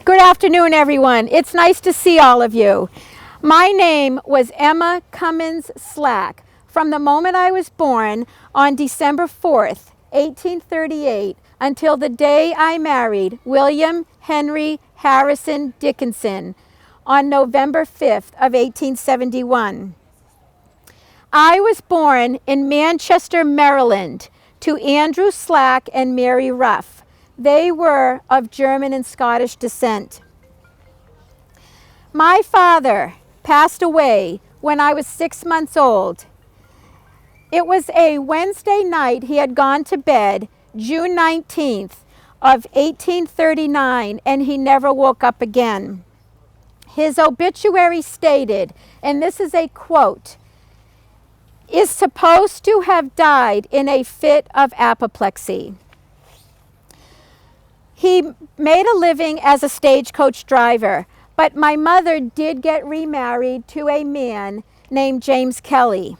Good afternoon, everyone. It's nice to see all of you. My name was Emma Cummins Slack. From the moment I was born on December 4th, 1838, until the day I married William Henry Harrison Dickinson on November 5th of 1871. I was born in Manchester, Maryland, to Andrew Slack and Mary Ruff. They were of German and Scottish descent. My father passed away when I was 6 months old. It was a Wednesday night. He had gone to bed, June 19th of 1839, and he never woke up again. His obituary stated, and this is a quote, "is supposed to have died in a fit of apoplexy." He made a living as a stagecoach driver, but my mother did get remarried to a man named James Kelly.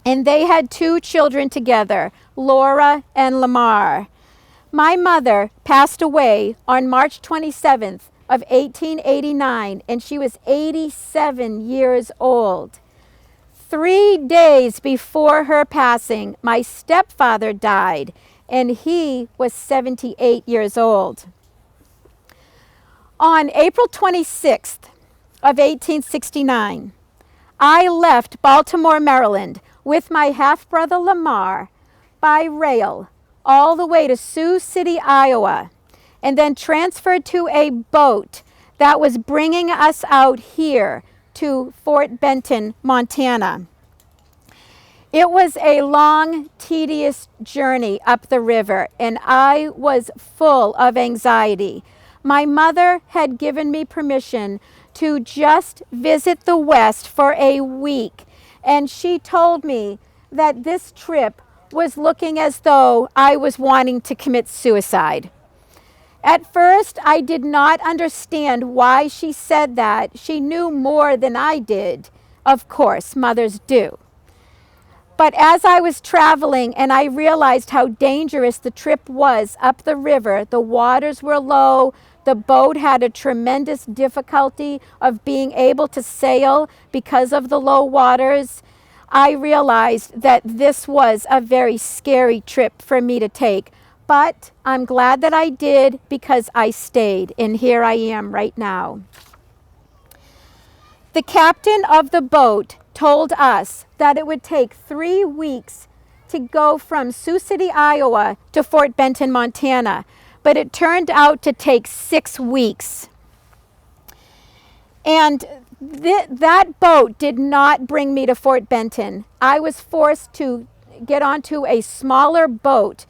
And they had 2 children together, Laura and Lamar. My mother passed away on March 27th of 1889, and she was 87 years old. 3 days before her passing, my stepfather died, and he was 78 years old. On April 26th of 1869, I left Baltimore, Maryland with my half-brother Lamar by rail all the way to Sioux City, Iowa, and then transferred to a boat that was bringing us out here to Fort Benton, Montana. It was a long, tedious journey up the river, and I was full of anxiety. My mother had given me permission to just visit the West for a week, and she told me that this trip was looking as though I was wanting to commit suicide. At first, I did not understand why she said that. She knew more than I did. Of course, mothers do. But as I was traveling and I realized how dangerous the trip was up the river, the waters were low, the boat had a tremendous difficulty of being able to sail because of the low waters, I realized that this was a very scary trip for me to take. But I'm glad that I did, because I stayed, and here I am right now. The captain of the boat told us that it would take 3 weeks to go from Sioux City, Iowa to Fort Benton, Montana, but it turned out to take 6 weeks. And that boat did not bring me to Fort Benton. I was forced to get onto a smaller boat,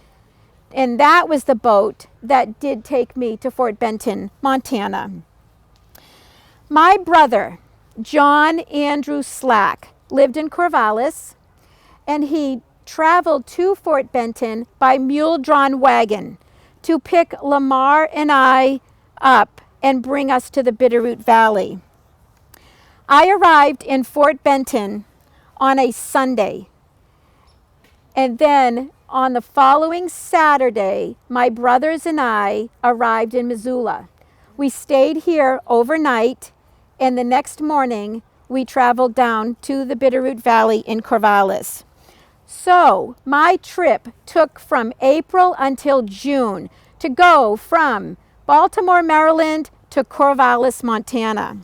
and that was the boat that did take me to Fort Benton, Montana. My brother, John Andrew Slack, lived in Corvallis, and he traveled to Fort Benton by mule-drawn wagon to pick Lamar and I up and bring us to the Bitterroot Valley. I arrived in Fort Benton on a Sunday, and then on the following Saturday, my brothers and I arrived in Missoula. We stayed here overnight, and the next morning we traveled down to the Bitterroot Valley in Corvallis. So my trip took from April until June to go from Baltimore, Maryland to Corvallis, Montana.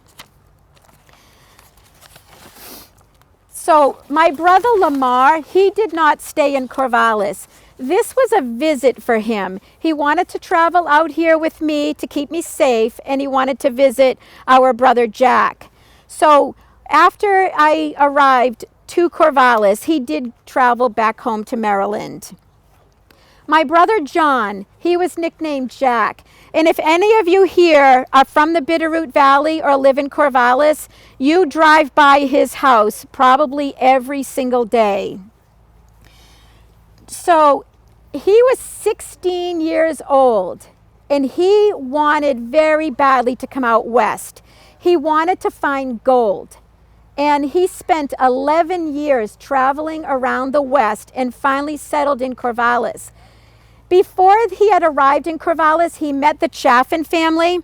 So my brother Lamar, he did not stay in Corvallis. This was a visit for him. He wanted to travel out here with me to keep me safe, and he wanted to visit our brother Jack. So after I arrived to Corvallis, he did travel back home to Maryland. My brother John, he was nicknamed Jack. And if any of you here are from the Bitterroot Valley or live in Corvallis, you drive by his house probably every single day. So he was 16 years old, and he wanted very badly to come out west. He wanted to find gold. And he spent 11 years traveling around the West and finally settled in Corvallis. Before he had arrived in Corvallis, he met the Chaffin family.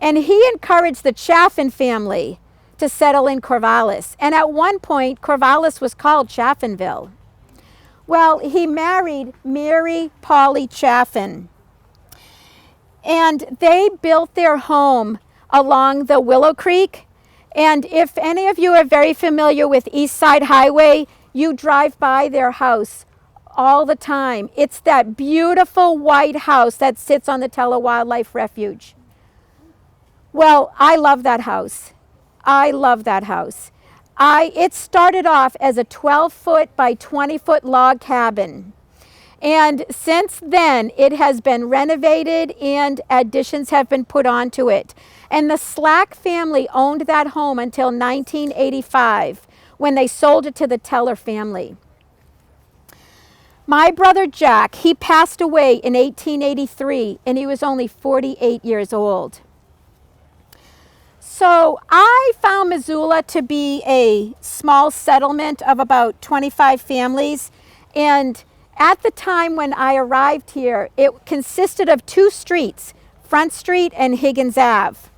And he encouraged the Chaffin family to settle in Corvallis. And at one point, Corvallis was called Chaffinville. Well, he married Mary Polly Chaffin. And they built their home along the Willow Creek. And if any of you are very familiar with East Side Highway, you drive by their house all the time. It's that beautiful white house that sits on the Teller Wildlife Refuge. Well, I love that house. I love that house. It started off as a 12-foot by 20-foot log cabin. And since then, it has been renovated and additions have been put onto it. And the Slack family owned that home until 1985, when they sold it to the Teller family. My brother Jack, he passed away in 1883, and he was only 48 years old. So I found Missoula to be a small settlement of about 25 families, and at the time when I arrived here, it consisted of 2 streets, Front Street and Higgins Ave.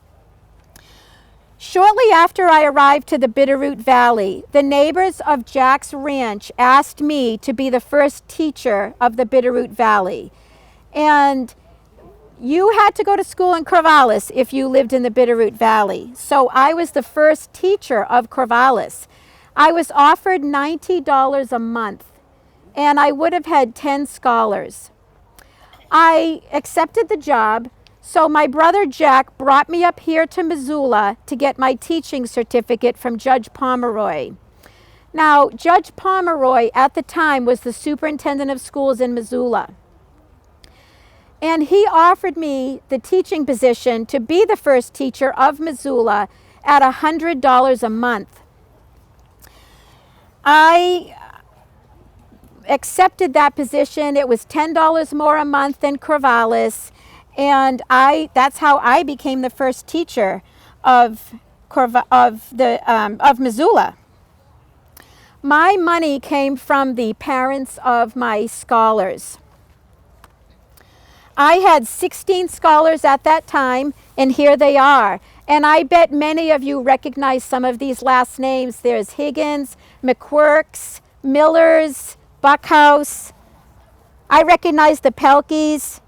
Shortly after I arrived to the Bitterroot Valley, the neighbors of Jack's Ranch asked me to be the first teacher of the Bitterroot Valley. And you had to go to school in Corvallis if you lived in the Bitterroot Valley. So I was the first teacher of Corvallis. I was offered $90 a month, and I would have had 10 scholars. I accepted the job, so my brother Jack brought me up here to Missoula to get my teaching certificate from Judge Pomeroy. Now, Judge Pomeroy at the time was the superintendent of schools in Missoula. And he offered me the teaching position to be the first teacher of Missoula at $100 a month. I accepted that position. It was $10 more a month than Corvallis, and that's how I became the first teacher of Missoula. My money came from the parents of my scholars. I had 16 scholars at that time, and here they are. And I bet many of you recognize some of these last names. There's Higgins, McQuirks, Millers, Buckhouse. I recognize the Pelkeys.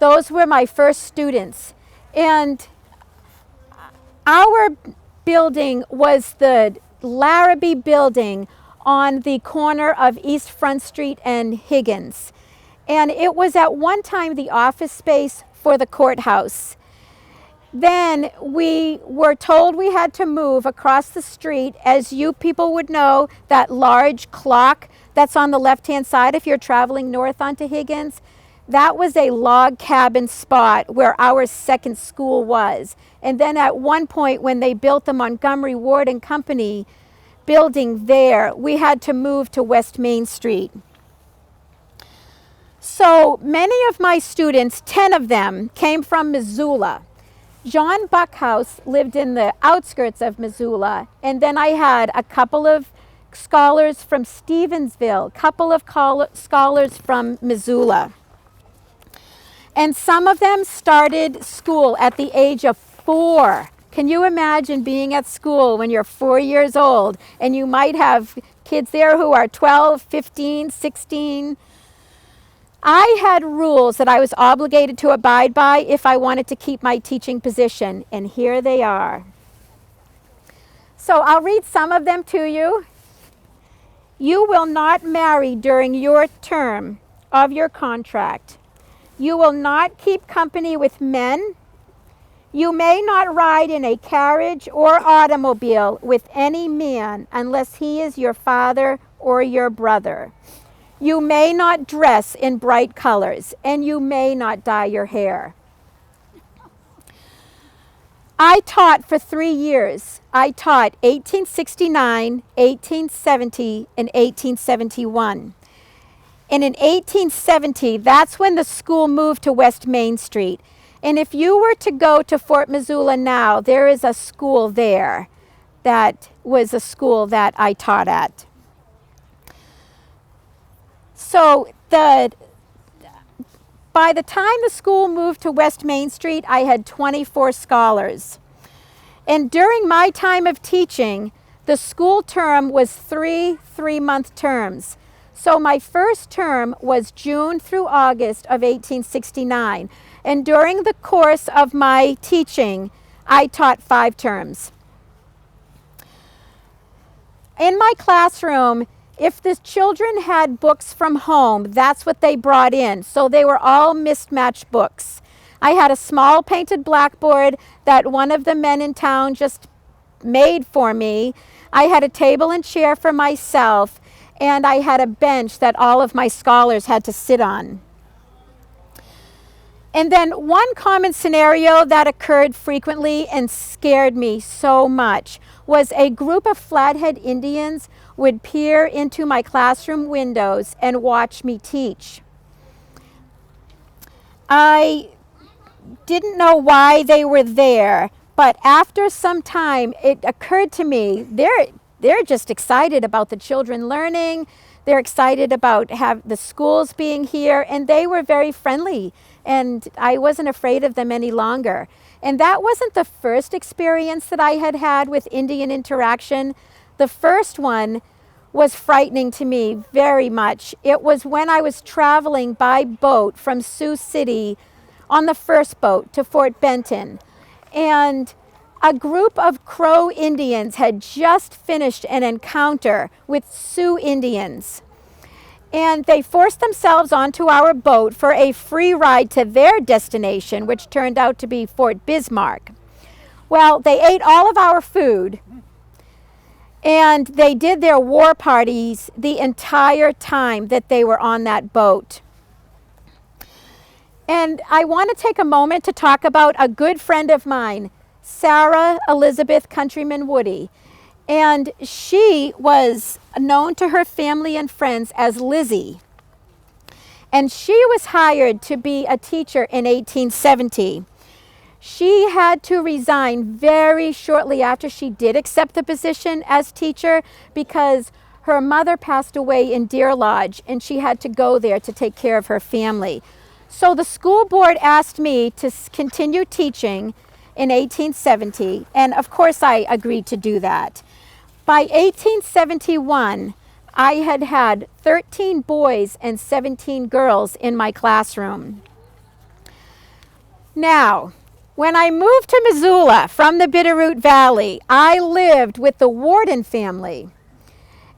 Those were my first students. And our building was the Larrabee building on the corner of East Front Street and Higgins. And it was at one time the office space for the courthouse. Then we were told we had to move across the street. As you people would know, that large clock that's on the left-hand side if you're traveling north onto Higgins, that was a log cabin spot where our second school was. And then at one point when they built the Montgomery Ward and Company building there, we had to move to West Main Street. So many of my students, 10 of them, came from Missoula. John Buckhouse lived in the outskirts of Missoula, and then I had a couple of scholars from Stevensville, a couple of scholars from Missoula. And some of them started school at the age of 4. Can you imagine being at school when you're 4 years old, and you might have kids there who are 12, 15, 16, I had rules that I was obligated to abide by if I wanted to keep my teaching position, and here they are. So I'll read some of them to you. You will not marry during your term of your contract. You will not keep company with men. You may not ride in a carriage or automobile with any man unless he is your father or your brother. You may not dress in bright colors, and you may not dye your hair. I taught for 3 years. I taught 1869, 1870, and 1871. And in 1870, that's when the school moved to West Main Street. And if you were to go to Fort Missoula now, there is a school there that was a school that I taught at. So by by the time the school moved to West Main Street, I had 24 scholars. And during my time of teaching, the school term was 3 3-month terms. So my first term was June through August of 1869. And during the course of my teaching, I taught 5 terms. In my classroom, if the children had books from home, that's what they brought in. So they were all mismatched books. I had a small painted blackboard that one of the men in town just made for me. I had a table and chair for myself, and I had a bench that all of my scholars had to sit on. And then one common scenario that occurred frequently and scared me so much was a group of Flathead Indians would peer into my classroom windows and watch me teach. I didn't know why they were there, but after some time it occurred to me they're just excited about the children learning. They're excited about the schools being here, and they were very friendly, and I wasn't afraid of them any longer. And that wasn't the first experience that I had had with Indian interaction. The first one was frightening to me very much. It was when I was traveling by boat from Sioux City on the first boat to Fort Benton. And a group of Crow Indians had just finished an encounter with Sioux Indians. And they forced themselves onto our boat for a free ride to their destination, which turned out to be Fort Bismarck. Well, they ate all of our food, and they did their war parties the entire time that they were on that boat. And I want to take a moment to talk about a good friend of mine, Sarah Elizabeth Countryman Woody. And she was known to her family and friends as Lizzie. And she was hired to be a teacher in 1870. She had to resign very shortly after she did accept the position as teacher because her mother passed away in Deer Lodge and she had to go there to take care of her family. So the school board asked me to continue teaching in 1870, and of course I agreed to do that. By 1871, I had 13 boys and 17 girls in my classroom. Now, when I moved to Missoula from the Bitterroot Valley, I lived with the Warden family.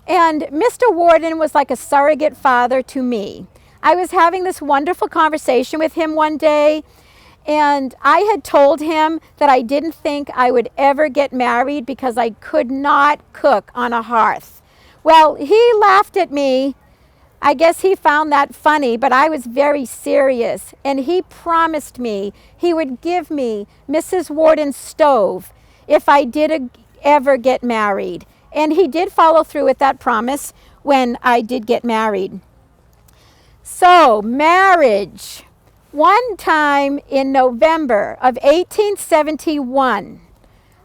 And Mr. Warden was like a surrogate father to me. I was having this wonderful conversation with him one day, and I had told him that I didn't think I would ever get married because I could not cook on a hearth. Well, he laughed at me. I guess he found that funny, but I was very serious, and he promised me he would give me Mrs. Warden's stove if I did ever get married. And he did follow through with that promise when I did get married. So, marriage. One time in November of 1871,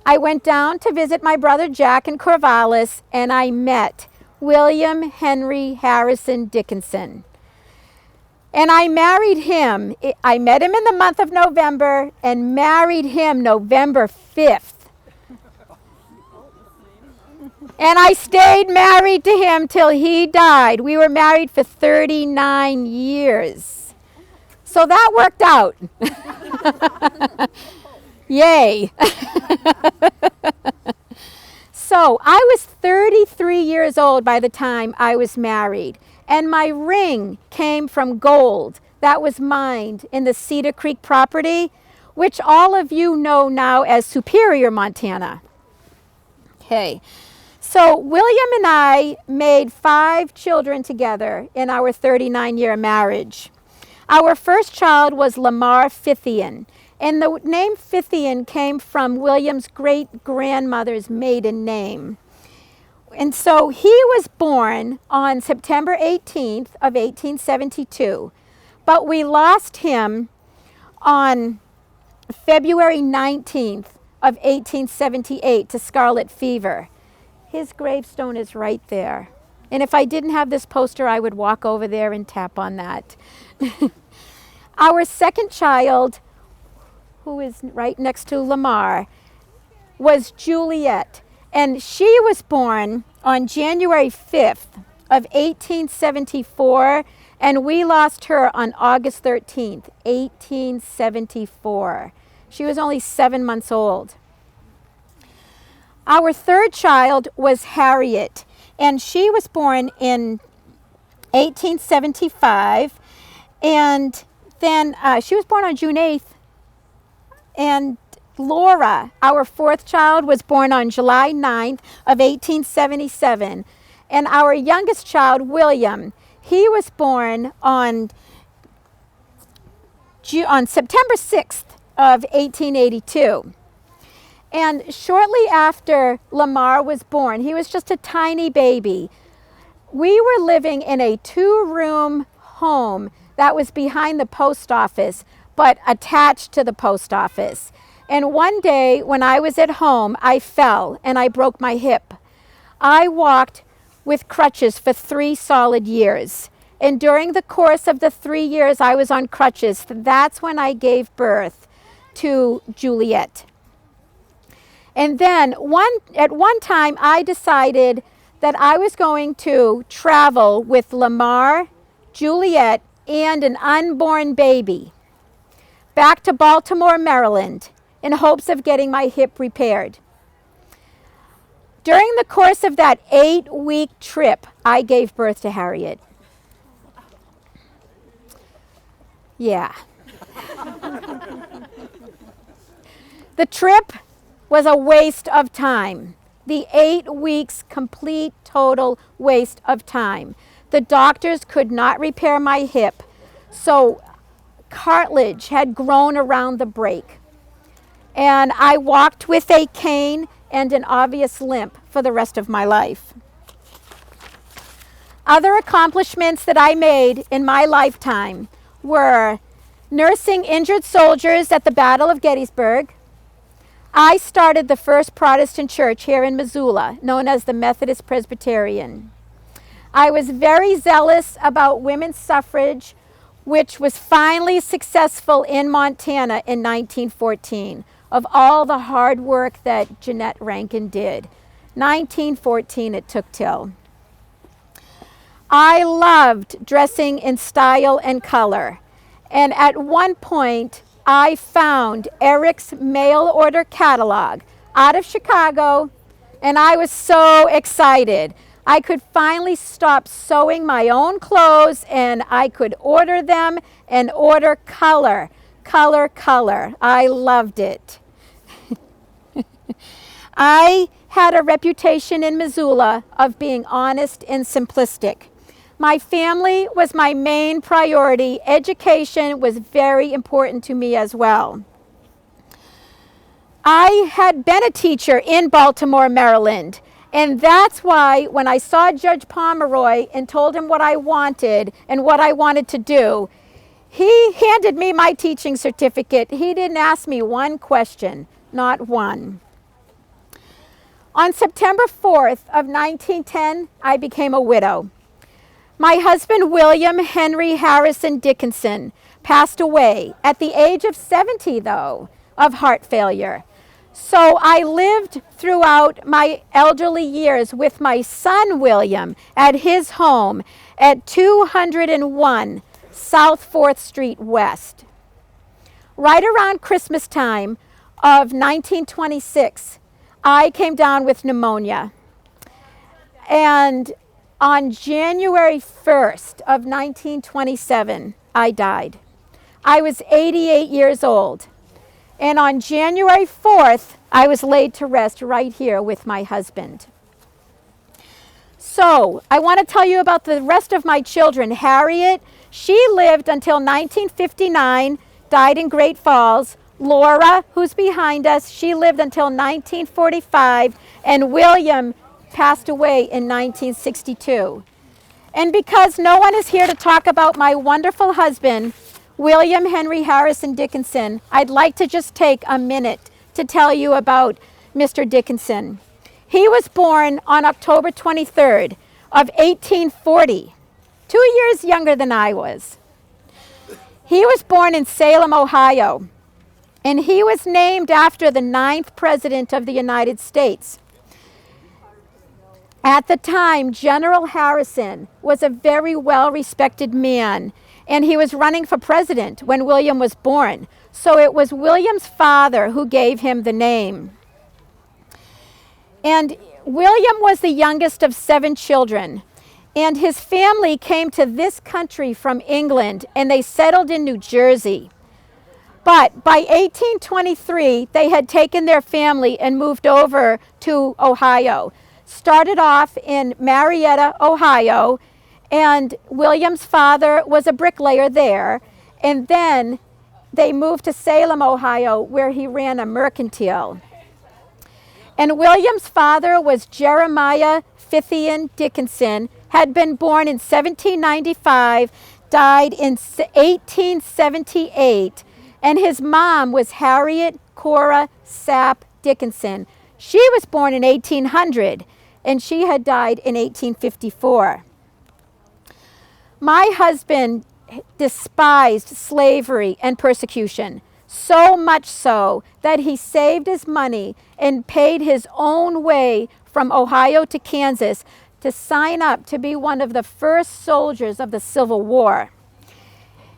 I went down to visit my brother Jack in Corvallis, and I met William Henry Harrison Dickinson. And I married him. I met him in the month of November and married him November 5th. And I stayed married to him till he died. We were married for 39 years. So that worked out. Yay. So I was 33 years old by the time I was married. And my ring came from gold that was mined in the Cedar Creek property, which all of you know now as Superior, Montana. Okay. So William and I made 5 children together in our 39-year marriage. Our first child was Lamar Fithian, and the name Fithian came from William's great-grandmother's maiden name. And so he was born on September 18th of 1872, but we lost him on February 19th of 1878 to scarlet fever. His gravestone is right there. And if I didn't have this poster, I would walk over there and tap on that. Our second child, who is right next to Lamar, was Juliet. And she was born on January 5th of 1874, and we lost her on August 13th, 1874. She was only 7 months old. Our third child was Harriet, and she was born in 1875, and then she was born on June 8th, and Laura, our fourth child, was born on July 9th of 1877. And our youngest child, William, he was born on September 6th of 1882. And shortly after Lamar was born, he was just a tiny baby. We were living in a 2-room home that was behind the post office, but attached to the post office. And one day when I was at home, I fell and I broke my hip. I walked with crutches for 3 solid years. And during the course of the 3 years I was on crutches, that's when I gave birth to Juliet. And then at one time I decided that I was going to travel with Lamar, Juliet, and an unborn baby back to Baltimore, Maryland, in hopes of getting my hip repaired. During the course of that 8-week trip, I gave birth to Harriet. Yeah. The trip was a waste of time. The 8 weeks, complete, total waste of time. The doctors could not repair my hip, so cartilage had grown around the break. And I walked with a cane and an obvious limp for the rest of my life. Other accomplishments that I made in my lifetime were nursing injured soldiers at the Battle of Gettysburg. I started the first Protestant church here in Missoula, known as the Methodist Presbyterian. I was very zealous about women's suffrage, which was finally successful in Montana in 1914. Of all the hard work that Jeanette Rankin did. 1914 it took till. I loved dressing in style and color. And at one point, I found Eric's mail order catalog out of Chicago, and I was so excited. I could finally stop sewing my own clothes, and I could order them and order color. Color. I loved it. I had a reputation in Missoula of being honest and simplistic. My family was my main priority. Education was very important to me as well. I had been a teacher in Baltimore, Maryland, and that's why when I saw Judge Pomeroy and told him what I wanted and what I wanted to do, he handed me my teaching certificate. He didn't ask me one question, not one. On September 4th of 1910, I became a widow. My husband, William Henry Harrison Dickinson, passed away at the age of 70, though, of heart failure. So I lived throughout my elderly years with my son, William, at his home at 201 South 4th Street West. Right around Christmas time of 1926, I came down with pneumonia. And on January 1st of 1927, I died. I was 88 years old. And on January 4th, I was laid to rest right here with my husband. So I want to tell you about the rest of my children. Harriet, she lived until 1959, died in Great Falls. Laura, who's behind us, she lived until 1945, and William passed away in 1962. And because no one is here to talk about my wonderful husband, William Henry Harrison Dickinson, I'd like to just take a minute to tell you about Mr. Dickinson. He was born on October 23rd of 1840, 2 years younger than I was. He was born in Salem, Ohio, and he was named after the 9th President of the United States. At the time, General Harrison was a very well-respected man, and he was running for president when William was born. So it was William's father who gave him the name. And William was the youngest of 7 children, and his family came to this country from England, and they settled in New Jersey. But by 1823, they had taken their family and moved over to Ohio. Started off in Marietta, Ohio, and William's father was a bricklayer there. And then they moved to Salem, Ohio, where he ran a mercantile. And William's father was Jeremiah Fithian Dickinson, had been born in 1795, died in 1878, and his mom was Harriet Cora Sapp Dickinson. She was born in 1800, and she had died in 1854. My husband despised slavery and persecution, so much so that he saved his money and paid his own way from Ohio to Kansas to sign up to be one of the first soldiers of the Civil War.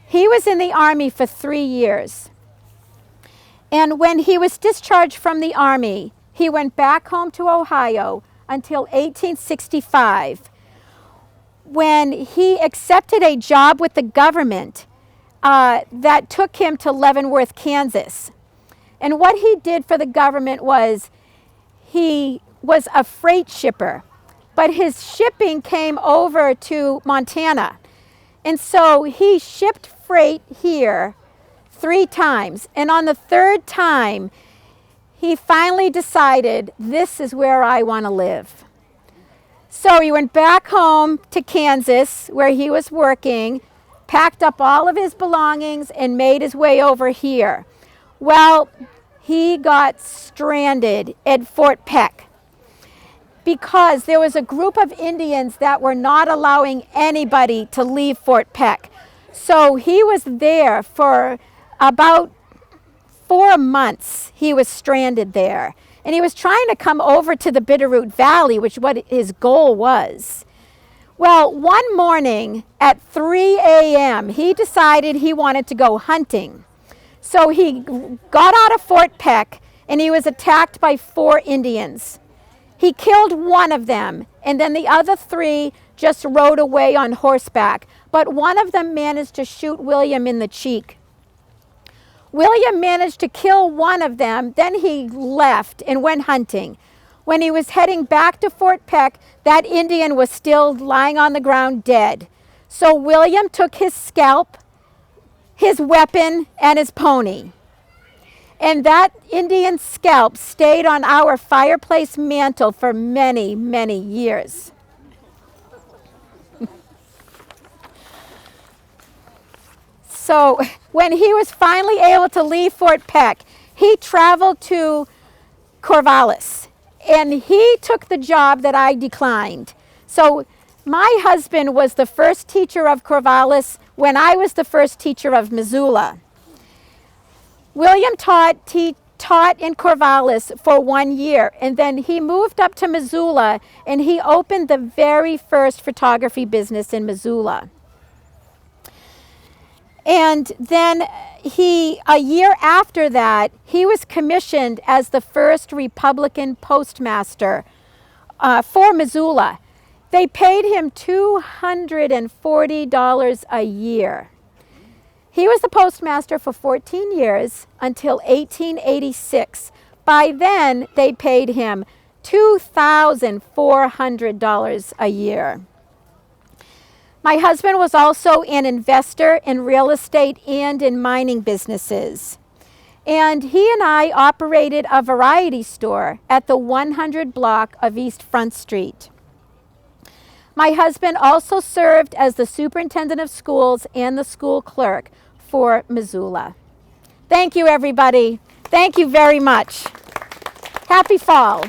He was in the Army for 3 years. And when he was discharged from the Army, he went back home to Ohio until 1865, when he accepted a job with the government that took him to Leavenworth, Kansas. And what he did for the government was he was a freight shipper, but his shipping came over to Montana. And so he shipped freight here 3 times. And on the 3rd time, he finally decided, this is where I want to live. So he went back home to Kansas, where he was working, packed up all of his belongings, and made his way over here. Well, he got stranded at Fort Peck because there was a group of Indians that were not allowing anybody to leave Fort Peck. So he was there for about 4 months. He was stranded there. And he was trying to come over to the Bitterroot Valley, which what his goal was. Well, one morning at 3 a.m., he decided he wanted to go hunting. So he got out of Fort Peck, and he was attacked by 4 Indians. He killed one of them, and then the other 3 just rode away on horseback. But one of them managed to shoot William in the cheek. William managed to kill one of them, then he left and went hunting. When he was heading back to Fort Peck, that Indian was still lying on the ground dead. So William took his scalp, his weapon, and his pony. And that Indian scalp stayed on our fireplace mantle for many, many years. So when he was finally able to leave Fort Peck, he traveled to Corvallis, and he took the job that I declined. So my husband was the first teacher of Corvallis when I was the first teacher of Missoula. William taught in Corvallis for 1 year, and then he moved up to Missoula, and he opened the very first photography business in Missoula. And then a year after that, he was commissioned as the first Republican postmaster for Missoula. They paid him $240 a year. He was the postmaster for 14 years until 1886. By then, they paid him $2,400 a year. My husband was also an investor in real estate and in mining businesses. And he and I operated a variety store at the 100 block of East Front Street. My husband also served as the superintendent of schools and the school clerk for Missoula. Thank you, everybody. Thank you very much. Happy fall.